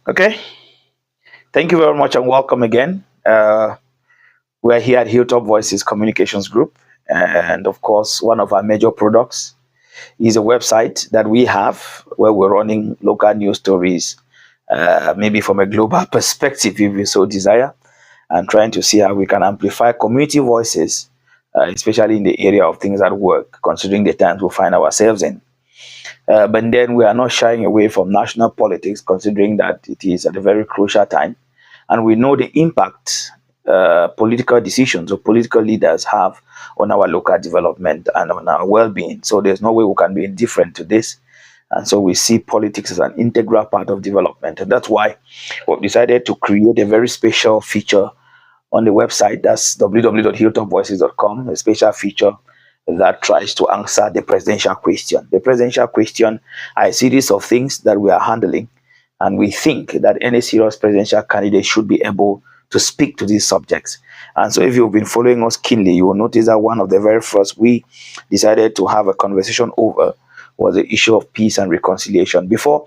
Okay, thank you very much and welcome again. We're here at Hilltopvoices Communications Group, and of course, one of our major products is a website that we have where we're running local news stories, maybe from a global perspective, if you so desire, and trying to see how we can amplify community voices, especially in the area of things at work, considering the times we find ourselves in. But then we are not shying away from national politics, considering that it is at a very crucial time. And we know the impact political decisions or political leaders have on our local development and on our well being. So there's no way we can be indifferent to this. And so we see politics as an integral part of development. And that's why we've decided to create a very special feature on the website. That's www.hilltopvoices.com, a special feature that tries to answer the presidential question. The presidential question are a series of things that we are handling, and we think that any serious presidential candidate should be able to speak to these subjects. And so, if you've been following us keenly, you will notice that one of the very first we decided to have a conversation over was the issue of peace and reconciliation. Before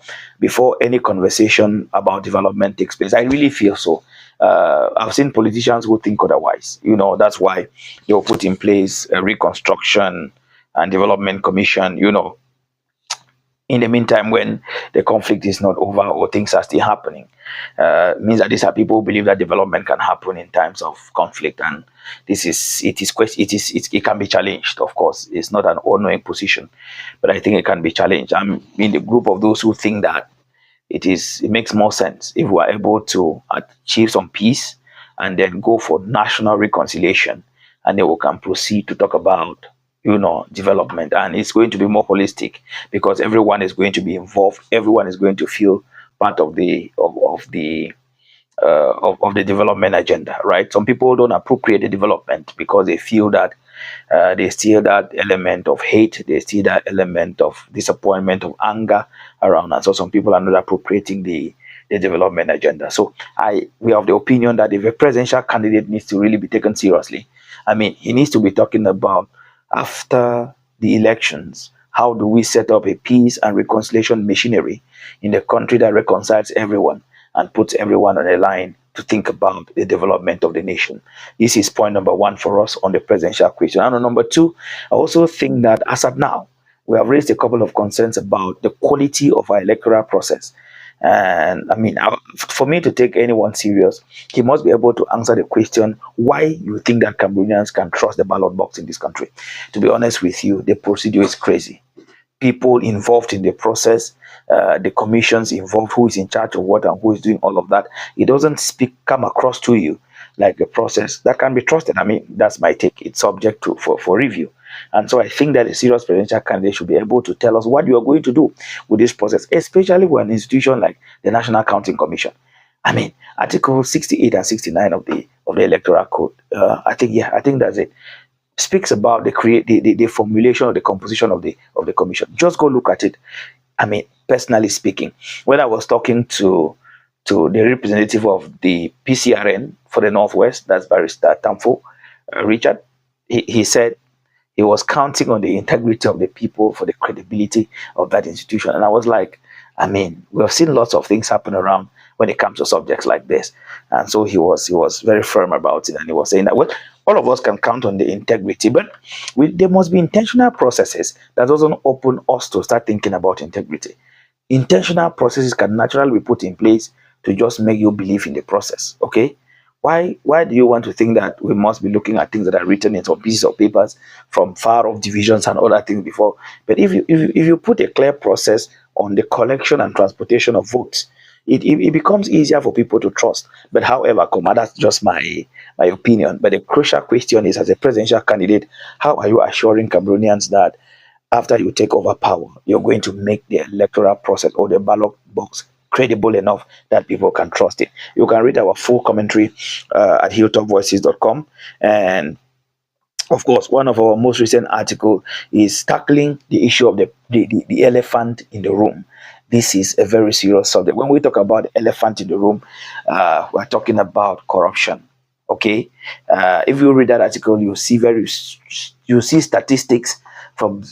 any conversation about development takes place, I really feel so. I've seen politicians who think otherwise. That's why they will put in place a reconstruction and development commission. In the meantime, when the conflict is not over or things are still happening, means that these are people who believe that development can happen in times of conflict, and it can be challenged. Of course, it's not an all-knowing position, but I think it can be challenged. I'm in the group of those who think that it makes more sense if we are able to achieve some peace and then go for national reconciliation, and then we can proceed to talk about development, and it's going to be more holistic because everyone is going to be involved, everyone is going to feel part of the development agenda, right? Some people don't appropriate the development because they feel that they still that element of hate, they still that element of disappointment, of anger around, and so some people are not appropriating the development agenda. So we have the opinion that if a presidential candidate needs to really be taken seriously, I mean, he needs to be talking about after the elections, how do we set up a peace and reconciliation machinery in the country that reconciles everyone and puts everyone on a line to think about the development of the nation. This is point number one for us on the presidential question. And on number two, I also think that as of now, we have raised a couple of concerns about the quality of our electoral process. And I mean, for me to take anyone serious, he must be able to answer the question why you think that Cameroonians can trust the ballot box in this country. To be honest with you, the procedure is crazy. People involved in the process, the commissions involved, who is in charge of what and who is doing all of that. It doesn't come across to you like a process that can be trusted. I mean, that's my take. It's subject to for review. And so I think that a serious presidential candidate should be able to tell us what you are going to do with this process, especially with an institution like the National Counting Commission. I mean, Article 68 and 69 of the Electoral Code. I think that's it, speaks about the formulation of the composition of the commission. Just go look at it. I mean, personally speaking, when I was talking to the representative of the PCRN for the Northwest, that's Barrister Tamfo, Richard, he said he was counting on the integrity of the people for the credibility of that institution. And I was like, I mean, we have seen lots of things happen around when it comes to subjects like this. And so he was very firm about it. And he was saying that, well, all of us can count on the integrity, but there must be intentional processes that doesn't open us to start thinking about integrity. Intentional processes can naturally be put in place to just make you believe in the process. Okay? Why do you want to think that we must be looking at things that are written in some pieces of papers from far off divisions and other things before? But if you put a clear process on the collection and transportation of votes, it becomes easier for people to trust. But however, that's just my opinion. But the crucial question is, as a presidential candidate, how are you assuring Cameroonians that after you take over power, you're going to make the electoral process or the ballot box credible enough that people can trust it? You can read our full commentary at hilltopvoices.com. And of course, one of our most recent article is tackling the issue of the elephant in the room. This is a very serious subject. When we talk about the elephant in the room, we're talking about corruption. Okay, if you read that article, you see statistics from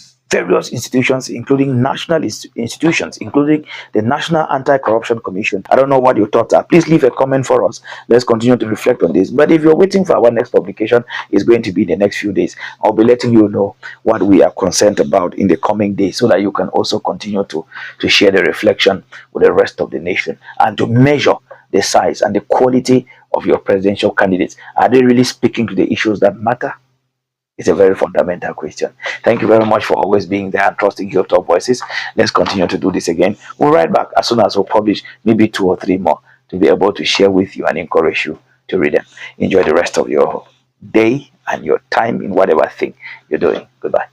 various institutions, including national institutions, including the National Anti-Corruption Commission. I don't know what your thoughts are. Please leave a comment for us. Let's continue to reflect on this. But if you're waiting for our next publication, it's going to be in the next few days. I'll be letting you know what we are concerned about in the coming days, so that you can also continue to share the reflection with the rest of the nation and to measure the size and the quality of your presidential candidates. Are they really speaking to the issues that matter? It's a very fundamental question. Thank you very much for always being there and trusting Hilltop Voices. Let's continue to do this again. We'll write back as soon as we publish maybe 2 or 3 more to be able to share with you and encourage you to read them. Enjoy the rest of your day and your time in whatever thing you're doing. Goodbye.